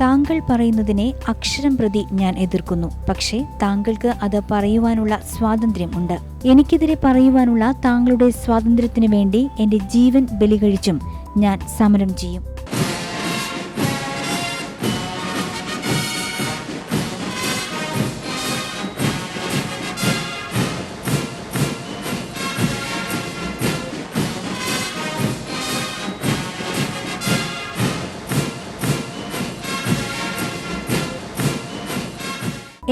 താങ്കൾ പറയുന്നതിനെ അക്ഷരം പ്രതി ഞാൻ എതിർക്കുന്നു. പക്ഷേ താങ്കൾക്ക് അത് പറയുവാനുള്ള സ്വാതന്ത്ര്യം ഉണ്ട്. എനിക്കെതിരെ പറയുവാനുള്ള താങ്കളുടെ സ്വാതന്ത്ര്യത്തിനു വേണ്ടി എന്റെ ജീവൻ ബലികഴിച്ചും ഞാൻ സമരം ചെയ്യും.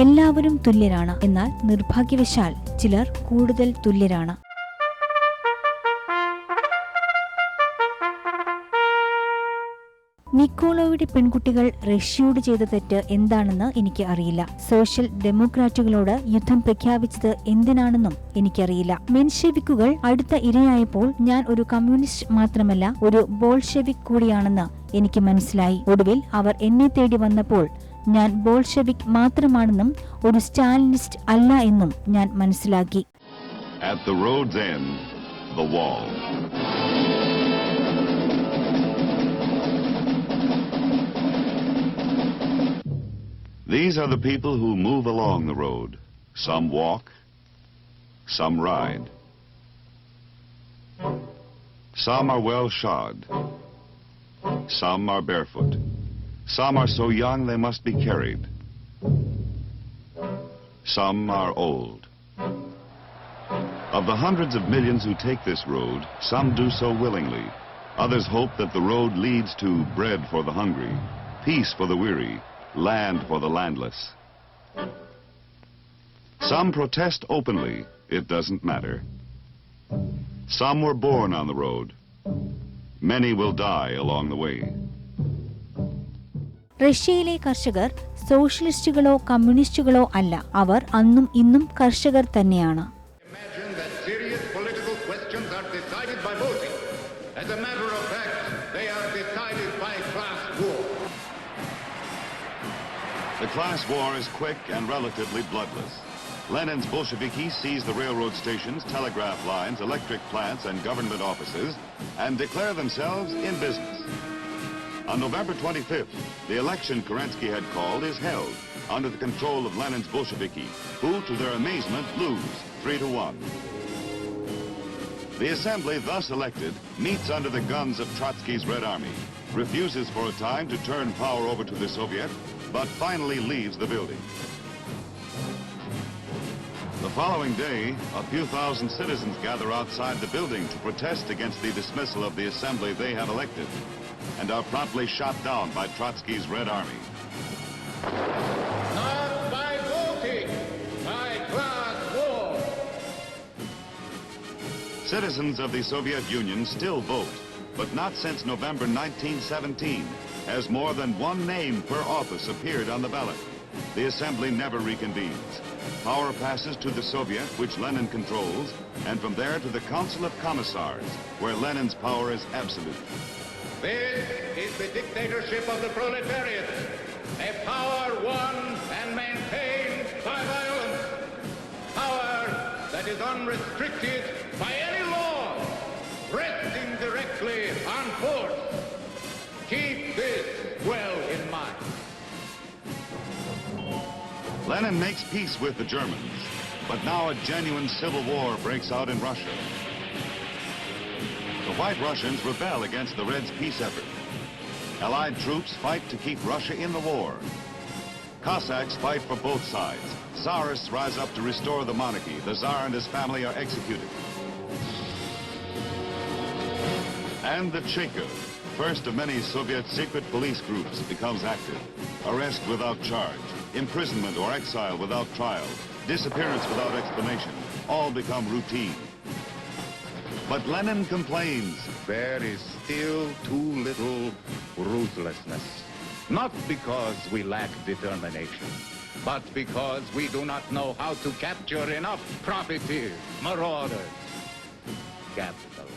എല്ലാവരും തുല്യരാണ്, എന്നാൽ നിർഭാഗ്യവശാൽ ചിലർ കൂടുതൽ തുല്യരാണ്. നിക്കോളോയുടെ പെൺകുട്ടികൾ റഷ്യയോട് ചെയ്ത തെറ്റ് എന്താണെന്ന് എനിക്ക് അറിയില്ല. സോഷ്യൽ ഡെമോക്രാറ്റുകളോട് യുദ്ധം പ്രഖ്യാപിച്ചത് എന്തിനാണെന്നും എനിക്കറിയില്ല. മെൻഷെവിക്കുകൾ അടുത്ത ഇരയായപ്പോൾ ഞാൻ ഒരു കമ്മ്യൂണിസ്റ്റ് മാത്രമല്ല, ഒരു ബോൾഷെവിക് കൂടിയാണെന്ന് എനിക്ക് മനസ്സിലായി. ഒടുവിൽ അവർ എന്നെ തേടി വന്നപ്പോൾ ഞാൻ ബോൾഷെവിക് മാത്രമാണെന്നും ഒരു സ്റ്റാലിനിസ്റ്റ് അല്ല എന്നും ഞാൻ മനസ്സിലാക്കി. At the road's end, the wall. These are the people who move along the road. Some walk, some ride. Some are well shod. Some are barefoot. Some are so young they must be carried. Some are old. Of the hundreds of millions who take this road, some do so willingly. Others hope that the road leads to bread for the hungry, peace for the weary, land for the landless. Some protest openly. It doesn't matter. Some were born on the road. Many will die along the way. റഷ്യയിലെ കർഷകർ സോഷ്യലിസ്റ്റുകളോ കമ്മ്യൂണിസ്റ്റുകളോ അല്ല. അവർ അന്നും ഇന്നും കർഷകർ തന്നെയാണ്. The class war is quick and relatively bloodless. Lenin's Bolsheviki seize the railroad stations, telegraph lines, electric plants, and government offices and declare themselves in business. On November 25th, the election Kerensky had called is held under the control of Lenin's Bolsheviki, who, to their amazement, lose 3-1. The assembly thus elected meets under the guns of Trotsky's Red Army, refuses for a time to turn power over to the Soviet, but finally leaves the building. The following day, a few thousand citizens gather outside the building to protest against the dismissal of the assembly they have elected, and are promptly shot down by Trotsky's Red Army. Not by voting, by class war. Citizens of the Soviet Union still vote, but not since November 1917, as more than one name per office appeared on the ballot. The assembly never reconvenes. Power passes to the Soviet, which Lenin controls, and from there to the Council of Commissars, where Lenin's power is absolute. This is the dictatorship of the proletariat, a power won and maintained by violence, power that is unrestricted by any law, resting directly on force. Keep this well in mind. Lenin makes peace with the Germans, but now a genuine civil war breaks out in Russia. The White Russians rebel against the Reds' peace effort. Allied troops fight to keep Russia in the war. Cossacks fight for both sides. Tsarists rise up to restore the monarchy. The Tsar and his family are executed. And the Cheka, first of many Soviet secret police groups, becomes active. Arrest without charge, imprisonment or exile without trial, disappearance without explanation, all become routine. But Lenin complains. There is still too little ruthlessness. Not because we lack determination, but because we do not know how to capture enough profiteers, marauders, capital.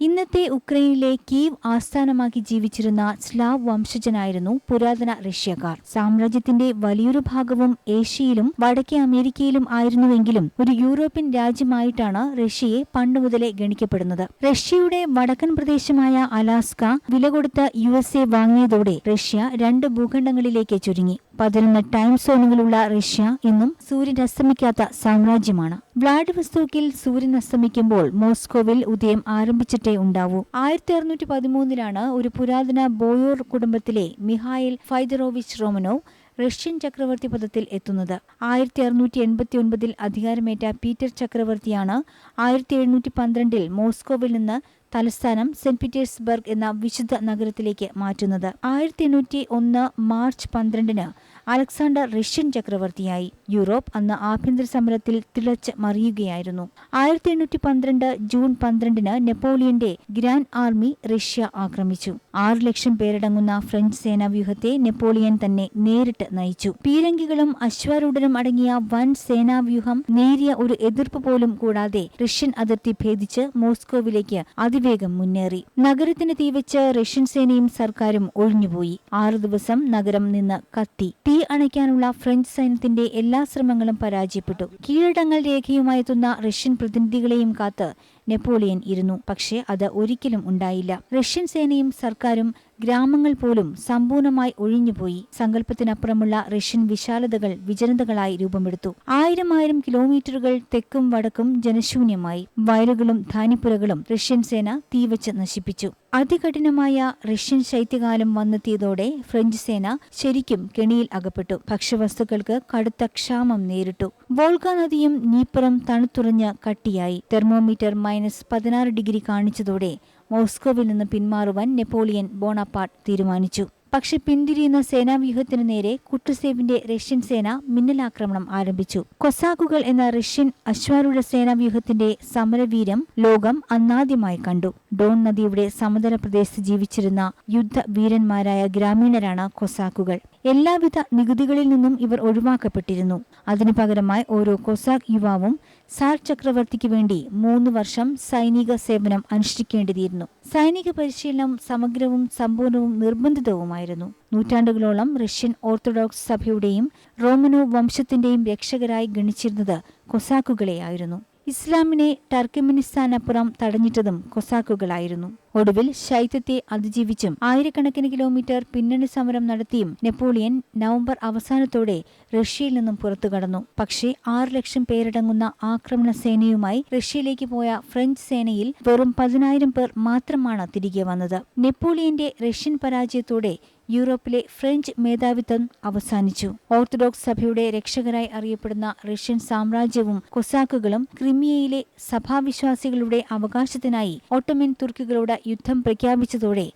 ഇന്നത്തെ ഉക്രൈനിലെ Kyiv ആസ്ഥാനമാക്കി ജീവിച്ചിരുന്ന Slav വംശജനായിരുന്നു പുരാതന റഷ്യക്കാർ. സാമ്രാജ്യത്തിന്റെ വലിയൊരു ഭാഗവും ഏഷ്യയിലും വടക്കേ അമേരിക്കയിലും ആയിരുന്നുവെങ്കിലും ഒരു യൂറോപ്യൻ രാജ്യമായിട്ടാണ് റഷ്യയെ പണ്ടുമുതലേ ഗണിക്കപ്പെടുന്നത്. റഷ്യയുടെ വടക്കൻ പ്രദേശമായ അലാസ്ക വില കൊടുത്ത് USA വാങ്ങിയതോടെ റഷ്യ 2 ഭൂഖണ്ഡങ്ങളിലേക്ക് ചുരുങ്ങി. 11 ടൈം സോണുകളുള്ള റഷ്യ ഇന്നും സൂര്യൻ അസ്തമിക്കാത്ത സാമ്രാജ്യമാണ്. വ്ളാഡിവസ്റ്റോക്കിൽ സൂര്യൻ അസ്തമിക്കുമ്പോൾ മോസ്കോവിൽ ഉദയം ആരംഭിച്ചിട്ടേ ഉണ്ടാവൂ. 1613 ഒരു പുരാതന ബോയോർ കുടുംബത്തിലെ മിഹായിൽ ഫൈദറോവിച്ച് റോമനോവ് റഷ്യൻ ചക്രവർത്തി പദത്തിൽ എത്തുന്നത്. 1689 അധികാരമേറ്റ പീറ്റർ ചക്രവർത്തിയാണ് 1712 മോസ്കോവിൽ നിന്ന് തലസ്ഥാനം സെന്റ് പീറ്റേഴ്സ്ബർഗ് എന്ന വിശുദ്ധ നഗരത്തിലേക്ക് മാറ്റുന്നത്. 1801 മാർച്ച് 12 അലക്സാണ്ടർ റഷ്യൻ ചക്രവർത്തിയായി. യൂറോപ്പ് അന്ന് ആഭ്യന്തര സമരത്തിൽ തിളച്ച് മറിയുകയായിരുന്നു. 1812 ജൂൺ 12 നെപ്പോളിയന്റെ ഗ്രാൻഡ് ആർമി റഷ്യ ആക്രമിച്ചു. 6 ലക്ഷം പേരടങ്ങുന്ന ഫ്രഞ്ച് സേനാവ്യൂഹത്തെ നെപ്പോളിയൻ തന്നെ നേരിട്ട് നയിച്ചു. പീരങ്കികളും അശ്വാരൂഢരും അടങ്ങിയ വൻ സേനാവ്യൂഹം നേരിയ ഒരു എതിർപ്പ് പോലും കൂടാതെ റഷ്യൻ അതിർത്തി ഭേദിച്ച് മോസ്കോവിലേക്ക് അതിവേഗം മുന്നേറി. നഗരത്തിന് തീവച്ച് റഷ്യൻ സേനയും സർക്കാരും ഒഴിഞ്ഞുപോയി. 6 ദിവസം നഗരം നിന്ന് കത്തി. തീ അണയ്ക്കാനുള്ള ഫ്രഞ്ച് സൈന്യത്തിന്റെ എല്ലാ ശ്രമങ്ങളും പരാജയപ്പെട്ടു. കീഴടങ്ങൽ രേഖയുമായെത്തുന്ന റഷ്യൻ പ്രതിനിധികളെയും കാത്ത് നെപ്പോളിയൻ ഇരുന്നു. പക്ഷേ അത് ഒരിക്കലും ഉണ്ടായില്ല. റഷ്യൻ സേനയും സർക്കാരും ഗ്രാമങ്ങൾ പോലും സമ്പൂർണമായി ഒഴിഞ്ഞുപോയി. സങ്കല്പത്തിനപ്പുറമുള്ള റഷ്യൻ വിശാലതകൾ വിജനതകളായി രൂപമെടുത്തു. 1000 കിലോമീറ്ററുകൾ തെക്കും വടക്കും ജനശൂന്യമായി. വയലുകളും ധാന്യപ്പുരകളും റഷ്യൻ സേന തീവച്ച് നശിപ്പിച്ചു. അതികഠിനമായ റഷ്യൻ ശൈത്യകാലം വന്നെത്തിയതോടെ ഫ്രഞ്ച് സേന ശരിക്കും കെണിയിൽ അകപ്പെട്ടു. ഭക്ഷ്യവസ്തുക്കൾക്ക് കടുത്ത ക്ഷാമം നേരിട്ടു. വോൾഗ നദിയും നീപ്പറും തണുത്തുറഞ്ഞ് കട്ടിയായി. തെർമോമീറ്റർ -16 ഡിഗ്രി കാണിച്ചതോടെ മോസ്കോവിൽ നിന്ന് പിന്മാറുവാൻ നെപ്പോളിയൻ ബോണപ്പാർട്ട് തീരുമാനിച്ചു. പക്ഷെ പിന്തിരിയുന്ന സേനാവ്യൂഹത്തിനു നേരെ കുട്ടുസേവിന്റെ റഷ്യൻ സേന മിന്നലാക്രമണം ആരംഭിച്ചു. കൊസാക്കുകൾ എന്ന റഷ്യൻ അശ്വാരൂഢ സേനാവ്യൂഹത്തിന്റെ സമരവീര്യം ലോകം അന്നാദ്യമായി കണ്ടു. ഡോൺ നദിയുടെ സമതല പ്രദേശത്ത് ജീവിച്ചിരുന്ന യുദ്ധവീരന്മാരായ ഗ്രാമീണരാണ് കൊസാക്കുകൾ. എല്ലാവിധ നികുതികളിൽ നിന്നും ഇവർ ഒഴിവാക്കപ്പെട്ടിരുന്നു. അതിനു പകരമായി ഓരോ കൊസാക്ക് യുവാവും സാർ ചക്രവർത്തിക്ക് വേണ്ടി 3 വർഷം സൈനിക സേവനം അനുഷ്ഠിക്കേണ്ടിയിരുന്നു. സൈനിക പരിശീലനം സമഗ്രവും സമ്പൂർണവും നിർബന്ധിതവുമായിരുന്നു. നൂറ്റാണ്ടുകളോളം റഷ്യൻ ഓർത്തഡോക്സ് സഭയുടെയും റോമനോവ് വംശത്തിന്റെയും രക്ഷകരായി ഗണിച്ചിരുന്നത് കൊസാക്കുകളെയായിരുന്നു. ഇസ്ലാമിനെ ടർക്കിമിനിസ്ഥാനപ്പുറം തടഞ്ഞിട്ടതും കൊസാക്കുകളായിരുന്നു. ഒടുവിൽ ശൈത്യത്തെ അതിജീവിച്ചും 1000കണക്കിന് കിലോമീറ്റർ പിന്നണി സമരം നടത്തിയും നെപ്പോളിയൻ നവംബർ അവസാനത്തോടെ റഷ്യയിൽ നിന്നും പുറത്തു കടന്നു. പക്ഷേ 6 ലക്ഷം പേരടങ്ങുന്ന ആക്രമണ സേനയുമായി റഷ്യയിലേക്ക് പോയ ഫ്രഞ്ച് സേനയിൽ വെറും 10,000 പേർ മാത്രമാണ് തിരികെ വന്നത്. നെപ്പോളിയന്റെ റഷ്യൻ പരാജയത്തോടെ യൂറോപ്പിലെ ഫ്രഞ്ച് മേധാവിത്വം അവസാനിച്ചു. ഓർത്തഡോക്സ് സഭയുടെ രക്ഷകരായി അറിയപ്പെടുന്ന റഷ്യൻ സാമ്രാജ്യവും കൊസാക്കുകളും ക്രിമിയയിലെ സഭാവിശ്വാസികളുടെ അവകാശത്തിനായി ഓട്ടോമൻ തുർക്കികളോട് യുദ്ധം പ്രഖ്യാപിച്ചതോടെ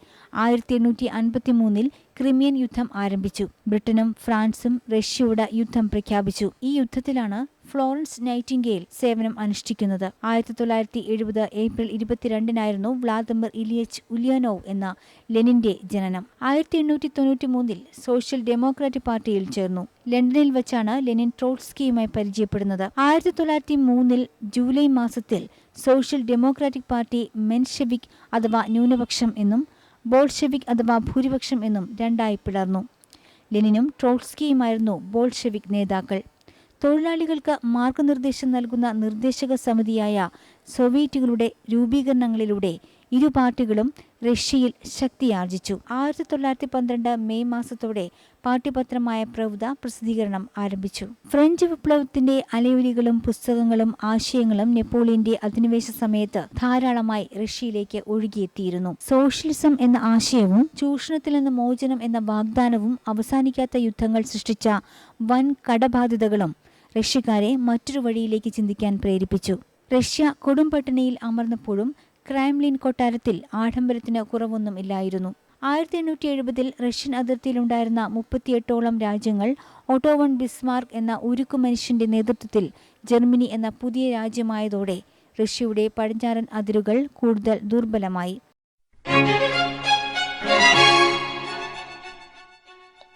1853 ക്രിമിയൻ യുദ്ധം ആരംഭിച്ചു. ബ്രിട്ടനും ഫ്രാൻസും റഷ്യയോട് യുദ്ധം പ്രഖ്യാപിച്ചു. ഈ യുദ്ധത്തിലാണ് ഫ്ലോറൻസ് നൈറ്റിംഗേൽ സേവനം അനുഷ്ഠിക്കുന്നത്. 1970 ഏപ്രിൽ 22 വ്ളാദിമിർ ഇലിയച്ച് ഉലിയനോവ് എന്ന ലെനിന്റെ ജനനം. 1893 സോഷ്യൽ ഡെമോക്രാറ്റിക് പാർട്ടിയിൽ ചേർന്നു. ലണ്ടനിൽ വച്ചാണ് ലെനിൻ ട്രോട്സ്കിയുമായി പരിചയപ്പെടുന്നത്. 1903 ജൂലൈ മാസത്തിൽ സോഷ്യൽ ഡെമോക്രാറ്റിക് പാർട്ടി മെൻഷെവിക് അഥവാ ന്യൂനപക്ഷം എന്നും ബോൾഷെവിക് അഥവാ ഭൂരിപക്ഷം എന്നും രണ്ടായി പിളർന്നു. ലെനിനും ട്രോട്സ്കിയുമായിരുന്നു ബോൾഷെവിക് നേതാക്കൾ. തൊഴിലാളികൾക്ക് മാർഗനിർദ്ദേശം നൽകുന്ന നിർദ്ദേശക സമിതിയായ സോവിയറ്റുകളുടെ രൂപീകരണങ്ങളിലൂടെ ഇരു പാർട്ടികളും റഷ്യയിൽ ശക്തിയാർജിച്ചു. 1912 മെയ് മാസത്തോടെ പാർട്ടിപത്രമായ പ്രൗദ പ്രസിദ്ധീകരണം ആരംഭിച്ചു. ഫ്രഞ്ച് വിപ്ലവത്തിന്റെ അലയൊലികളും പുസ്തകങ്ങളും ആശയങ്ങളും നെപ്പോളിയന്റെ അധിനിവേശ സമയത്ത് ധാരാളമായി റഷ്യയിലേക്ക് ഒഴുകിയെത്തിയിരുന്നു. സോഷ്യലിസം എന്ന ആശയവും ചൂഷണത്തിൽ നിന്ന് മോചനം എന്ന വാഗ്ദാനവും അവസാനിക്കാത്ത യുദ്ധങ്ങൾ സൃഷ്ടിച്ച വൻ കടബാധ്യതകളും റഷ്യക്കാരെ മറ്റൊരു വഴിയിലേക്ക് ചിന്തിക്കാൻ പ്രേരിപ്പിച്ചു. റഷ്യ കൊടുംപട്ടിണിയിൽ അമർന്നപ്പോഴും ക്രെംലിൻ കൊട്ടാരത്തിൽ ആഡംബരത്തിന് കുറവൊന്നും ഇല്ലായിരുന്നു. 1870 റഷ്യൻ അതിർത്തിയിലുണ്ടായിരുന്ന 38ഓളം രാജ്യങ്ങൾ ഓട്ടോ വൺ ബിസ്മാർക്ക് എന്ന ഉരുക്കു മനുഷ്യന്റെ നേതൃത്വത്തിൽ ജർമ്മനി എന്ന പുതിയ രാജ്യമായതോടെ റഷ്യയുടെ പടിഞ്ഞാറൻ അതിരുകൾ കൂടുതൽ ദുർബലമായി.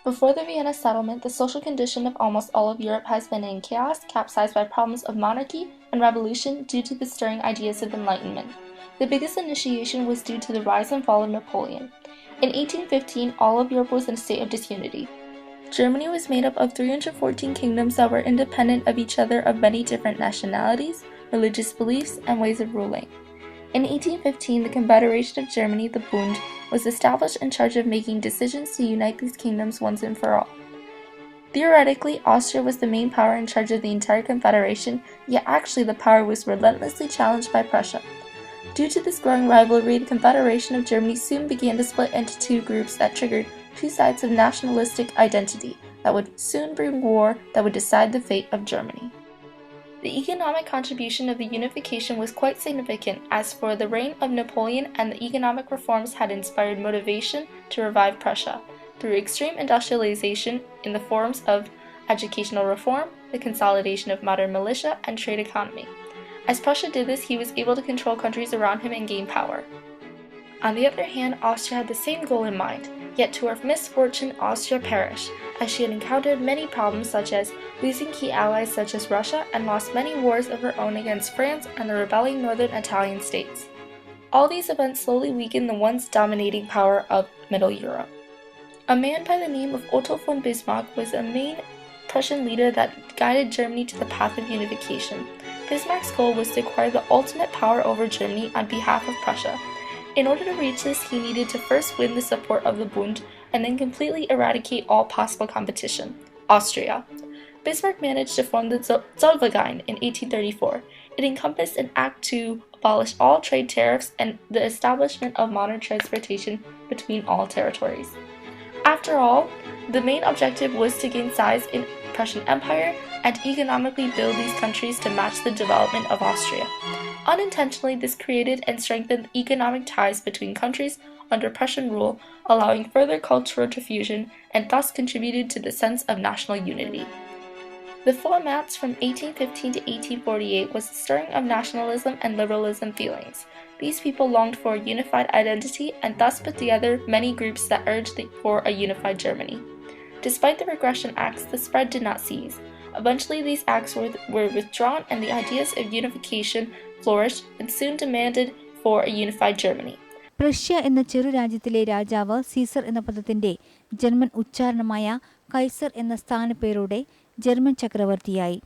Before the Vienna settlement, the social condition of almost all of Europe has been in chaos, capsized by problems of monarchy and revolution due to the stirring ideas of Enlightenment. The biggest initiation was due to the rise and fall of Napoleon. In 1815, all of Europe was in a state of disunity. Germany was made up of 314 kingdoms that were independent of each other of many different nationalities, religious beliefs, and ways of ruling. In 1815, the Confederation of Germany, the Bund, was established in charge of making decisions to unite these kingdoms once and for all. Theoretically, Austria was the main power in charge of the entire Confederation, yet actually the power was relentlessly challenged by Prussia. Due to this growing rivalry, the Confederation of Germany soon began to split into two groups that triggered two sides of nationalistic identity that would soon bring war that would decide the fate of Germany. The economic contribution of the unification was quite significant, as for the reign of Napoleon and the economic reforms had inspired motivation to revive Prussia through extreme industrialization in the forms of educational reform, the consolidation of modern militia, and trade economy. As Prussia did this, he was able to control countries around him and gain power. On the other hand, Austria had the same goal in mind, yet to her misfortune, Austria perished, as she had encountered many problems such as losing key allies such as Russia and lost many wars of her own against France and the rebelling northern Italian states. All these events slowly weakened the once dominating power of Middle Europe. A man by the name of Otto von Bismarck was a main Prussian leader that guided Germany to the path of unification. Bismarck's goal was to acquire the ultimate power over Germany on behalf of Prussia. In order to reach this, he needed to first win the support of the Bund and then completely eradicate all possible competition, Austria. Bismarck managed to form the Zollverein in 1834. It encompassed an act to abolish all trade tariffs and the establishment of modern transportation between all territories. After all, the main objective was to gain size in Prussian Empire and economically build these countries to match the development of Austria. Unintentionally, this created and strengthened economic ties between countries under Prussian rule, allowing further cultural diffusion and thus contributed to the sense of national unity. The formats from 1815 to 1848 was the stirring of nationalism and liberalism feelings. These people longed for a unified identity and thus put together many groups that urged for a unified Germany. Despite the regression acts, the spread did not cease. Eventually, these acts were withdrawn and the ideas of unification flourished and soon demanded for a unified Germany. Prussia എന്ന ചെറുരാജ്യത്തിലെ രാജാവ് Caesar എന്ന പദത്തിന്റെ German ഉച്ചാരണമായ Kaiser എന്ന സ്ഥാനപ്പേരോടെ German ചക്രവർത്തിയായി.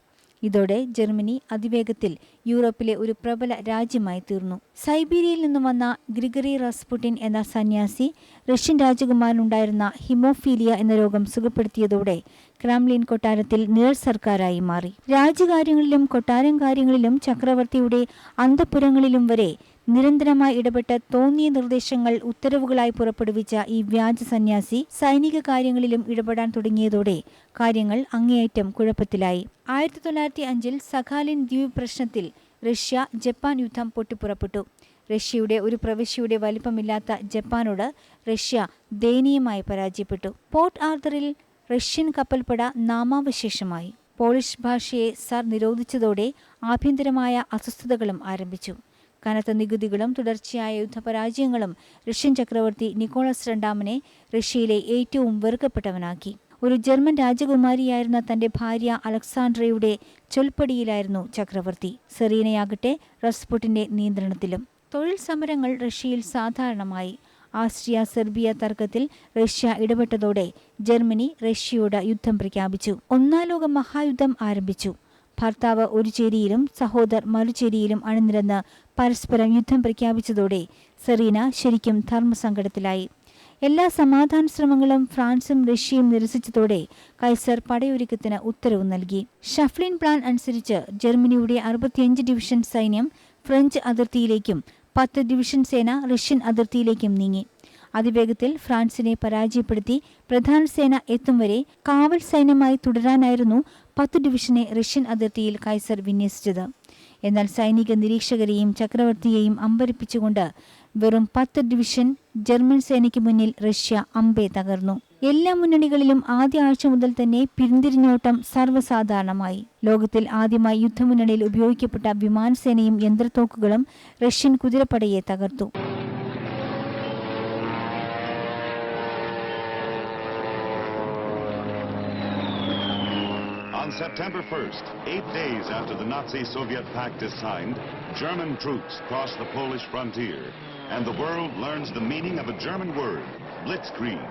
ഇതോടെ Germany അതിവേഗത്തിൽ യൂറോപ്പിലെ ഒരു പ്രബല രാജ്യമായി തീർന്നു. സൈബീരിയയിൽ നിന്നും വന്ന ഗ്രിഗറി റസ്പുട്ടിൻ എന്ന സന്യാസി റഷ്യൻ രാജകുമാരനുണ്ടായിരുന്ന ഹിമോഫീലിയ എന്ന രോഗം സുഖപ്പെടുത്തിയതോടെ ക്രെംലിൻ കൊട്ടാരത്തിൽ നിഴൽ സർക്കാരായി മാറി. രാജ്യകാര്യങ്ങളിലും കൊട്ടാരം കാര്യങ്ങളിലും ചക്രവർത്തിയുടെ അന്തഃപുരങ്ങളിലും വരെ നിരന്തരമായി ഇടപെട്ട് തോന്നിയ നിർദ്ദേശങ്ങൾ ഉത്തരവുകളായി പുറപ്പെടുവിച്ച ഈ വ്യാജ സന്യാസി സൈനിക കാര്യങ്ങളിലും ഇടപെടാൻ തുടങ്ങിയതോടെ കാര്യങ്ങൾ അങ്ങേയറ്റം കുഴപ്പത്തിലായി. 1905 സഖാലിൻ ദ്വീപ് പ്രശ്നത്തിൽ റഷ്യ ജപ്പാൻ യുദ്ധം പൊട്ടിപ്പുറപ്പെട്ടു. റഷ്യയുടെ ഒരു പ്രവിശ്യയുടെ വലിപ്പമില്ലാത്ത ജപ്പാനോട് റഷ്യ ദയനീയമായി പരാജയപ്പെട്ടു. പോർട്ട് ആർത്തറിൽ റഷ്യൻ കപ്പൽപ്പട നാമാവശേഷമായി. പോളിഷ് ഭാഷയെ സർ നിരോധിച്ചതോടെ ആഭ്യന്തരമായ അസ്വസ്ഥതകളും ആരംഭിച്ചു. കനത്ത നികുതികളും തുടർച്ചയായ യുദ്ധപരാജയങ്ങളും റഷ്യൻ ചക്രവർത്തി നിക്കോളസ് രണ്ടാമനെ റഷ്യയിലെ ഏറ്റവും വെറുക്കപ്പെട്ടവനാക്കി. ഒരു ജർമ്മൻ രാജകുമാരിയായിരുന്ന തന്റെ ഭാര്യ അലക്സാണ്ട്രയുടെ ചൊൽപ്പടിയിലായിരുന്നു ചക്രവർത്തി. സെറീനയാകട്ടെ റസ്പുട്ടിന്റെ നിയന്ത്രണത്തിലും. തൊഴിൽ സമരങ്ങൾ റഷ്യയിൽ സാധാരണമായി. ആസ്ട്രിയ സെർബിയ തർക്കത്തിൽ റഷ്യ ഇടപെട്ടതോടെ ജർമ്മനി റഷ്യയോട് യുദ്ധം പ്രഖ്യാപിച്ചു. ഒന്നാം ലോക മഹായുദ്ധം ആരംഭിച്ചു. ഭർത്താവ് ഒരു ചേരിയിലും സഹോദർ മറുചേരിയിലും അണിനിരന്ന് പരസ്പരം യുദ്ധം പ്രഖ്യാപിച്ചതോടെ സെറീന ശരിക്കും ധർമ്മസങ്കടത്തിലായി. എല്ലാ സമാധാന ശ്രമങ്ങളും ഫ്രാൻസും റഷ്യയും നിരസിച്ചതോടെ കൈസർ പടയൊരുക്കത്തിന് ഉത്തരവ് നൽകി. ഷഫ്ലിൻ പ്ലാൻ അനുസരിച്ച് ജർമ്മനിയുടെ 65 ഡിവിഷൻ സൈന്യം ഫ്രഞ്ച് അതിർത്തിയിലേക്കും 10 ഡിവിഷൻ സേന റഷ്യൻ അതിർത്തിയിലേക്കും നീങ്ങി. അതിവേഗത്തിൽ ഫ്രാൻസിനെ പരാജയപ്പെടുത്തി പ്രധാന സേന എത്തും വരെ കാവൽ സൈന്യമായി തുടരാനായിരുന്നു 10 ഡിവിഷനെ റഷ്യൻ അതിർത്തിയിൽ കൈസർ വിന്യസിച്ചത്. എന്നാൽ സൈനിക നിരീക്ഷകരെയും ചക്രവർത്തിയെയും അമ്പരിപ്പിച്ചുകൊണ്ട് വെറും 10 ഡിവിഷൻ ജർമ്മൻ സേനയ്ക്ക് മുന്നിൽ റഷ്യ അമ്പേ തകർന്നു. എല്ലാ മുന്നണികളിലും ആദ്യ ആഴ്ച മുതൽ തന്നെ പിന്തിരിഞ്ഞോട്ടം സർവ്വസാധാരണമായി. ലോകത്തിൽ ആദ്യമായി യുദ്ധമുന്നണിയിൽ ഉപയോഗിക്കപ്പെട്ട വിമാനസേനയും യന്ത്രത്തോക്കുകളും റഷ്യൻ കുതിരപ്പടയെ തകർത്തു. On September 1st, 8 days after the Nazi-Soviet pact is signed, German troops cross the Polish frontier, and the world learns the meaning of a German word, blitzkrieg.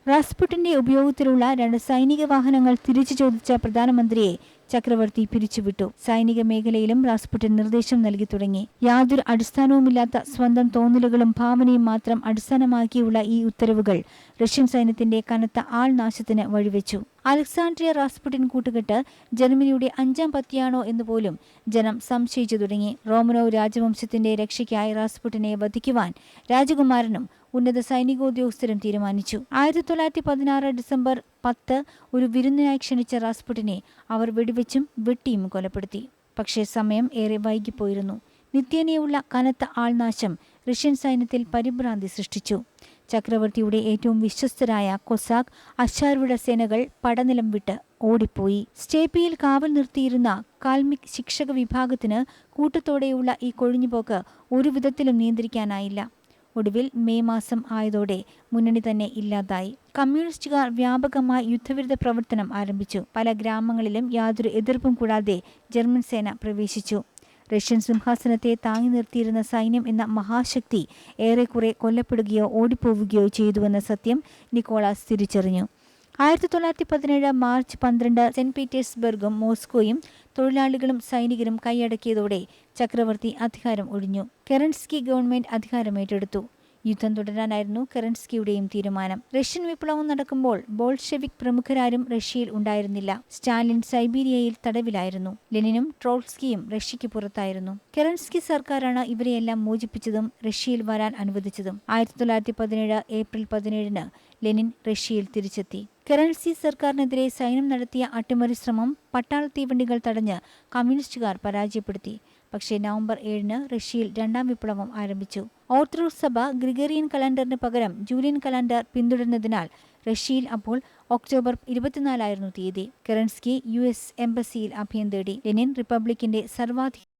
റാസ്പുട്ടിന്റെ ഉപയോഗത്തിലുള്ള 2 സൈനിക വാഹനങ്ങൾ തിരിച്ചു ചോദിച്ച പ്രധാനമന്ത്രിയെ ചക്രവർത്തി പിരിച്ചുവിട്ടു. സൈനിക മേഖലയിലും റാസ്പുട്ടിൻ നിർദ്ദേശം നൽകി തുടങ്ങി. യാതൊരു അടിസ്ഥാനവുമില്ലാത്ത സ്വന്തം തോന്നലുകളും ഭാവനയും മാത്രം അടിസ്ഥാനമാക്കിയുള്ള ഈ ഉത്തരവുകൾ റഷ്യൻ സൈന്യത്തിന്റെ കനത്ത ആൾനാശത്തിന് വഴിവെച്ചു. അലക്സാണ്ട്രിയ റാസ്പുട്ടിൻ കൂട്ടുകെട്ട് ജർമ്മനിയുടെ 5ാം പത്തിയാണോ എന്നുപോലും ജനം സംശയിച്ചു തുടങ്ങി. റോമനോവ് രാജവംശത്തിന്റെ രക്ഷയ്ക്കായി റാസ്പുട്ടിനെ വധിക്കുവാൻ രാജകുമാരനും ഉന്നത സൈനികോദ്യോഗസ്ഥരും തീരുമാനിച്ചു. 1916 ഡിസംബർ 10 ഒരു വിരുന്നിനായി ക്ഷണിച്ച റാസ്പുട്ടിനെ അവർ വെടിവെച്ചും വെട്ടിയും കൊലപ്പെടുത്തി. പക്ഷേ സമയം ഏറെ വൈകിപ്പോയിരുന്നു. നിത്യേനയുള്ള കനത്ത ആൾനാശം റഷ്യൻ സൈന്യത്തിൽ പരിഭ്രാന്തി സൃഷ്ടിച്ചു. ചക്രവർത്തിയുടെ ഏറ്റവും വിശ്വസ്തരായ കൊസാക്ക്, അശ്വാരൂഢ സേനകൾ പടനിലം വിട്ട് ഓടിപ്പോയി. സ്റ്റേപ്പിയിൽ കാവൽ നിർത്തിയിരുന്ന കാൽമിക് ശിക്ഷക വിഭാഗത്തിന് കൂട്ടത്തോടെയുള്ള ഈ കൊഴിഞ്ഞുപോക്ക് ഒരു വിധത്തിലും നിയന്ത്രിക്കാനായില്ല. ഒടുവിൽ മെയ് മാസം ആയതോടെ മുന്നണി തന്നെ ഇല്ലാതായി. കമ്മ്യൂണിസ്റ്റുകാർ വ്യാപകമായി യുദ്ധവിരുദ്ധ പ്രവർത്തനം ആരംഭിച്ചു. പല ഗ്രാമങ്ങളിലും യാതൊരു എതിർപ്പും കൂടാതെ ജർമ്മൻ സേന പ്രവേശിച്ചു. റഷ്യൻ സിംഹാസനത്തെ താങ്ങി നിർത്തിയിരുന്ന സൈന്യം എന്ന മഹാശക്തി ഏറെക്കുറെ കൊല്ലപ്പെടുകയോ ഓടിപ്പോവുകയോ ചെയ്തുവെന്ന സത്യം നിക്കോളാസ് തിരിച്ചറിഞ്ഞു. 1917 മാർച്ച് 12 സെന്റ് പീറ്റേഴ്സ്ബർഗും മോസ്കോയും തൊഴിലാളികളും സൈനികരും കൈയടക്കിയതോടെ ചക്രവർത്തി അധികാരം ഒഴിഞ്ഞു. കെറൻസ്കി ഗവൺമെന്റ് അധികാരമേറ്റെടുത്തു. യുദ്ധം തുടരാനായിരുന്നു കെറൻസ്കിയുടെയും തീരുമാനം. റഷ്യൻ വിപ്ലവം നടക്കുമ്പോൾ ബോൾഷെവിക് പ്രമുഖരാരും റഷ്യയിൽ ഉണ്ടായിരുന്നില്ല. സ്റ്റാലിൻ സൈബീരിയയിൽ തടവിലായിരുന്നു. ലെനിനും ട്രോട്സ്കിയും റഷ്യയ്ക്ക് പുറത്തായിരുന്നു. കെറൻസ്കി സർക്കാരാണ് ഇവരെയെല്ലാം മോചിപ്പിച്ചതും റഷ്യയിൽ വരാൻ അനുവദിച്ചതും. 1917 ഏപ്രിൽ 17 ലെനിൻ റഷ്യയിൽ തിരിച്ചെത്തി. കെറൻസി സർക്കാരിനെതിരെ സൈന്യം നടത്തിയ അട്ടിമറി ശ്രമം പട്ടാള തീവണ്ടികൾ തടഞ്ഞ് കമ്മ്യൂണിസ്റ്റുകാർ പരാജയപ്പെടുത്തി. പക്ഷേ നവംബർ 7 റഷ്യയിൽ 2ാം വിപ്ലവം ആരംഭിച്ചു. ഓർത്തഡോക്സ് സഭ ഗ്രിഗറിയൻ കലണ്ടറിന് പകരം ജൂലിയൻ കലണ്ടർ പിന്തുടരുന്നതിനാൽ റഷ്യയിൽ അപ്പോൾ ഒക്ടോബർ 24 തീയതി. കെറൻസ്കി US എംബസിയിൽ അഭയം തേടി. ലെനിൻ റിപ്പബ്ലിക്കിന്റെ സർവാധികാരി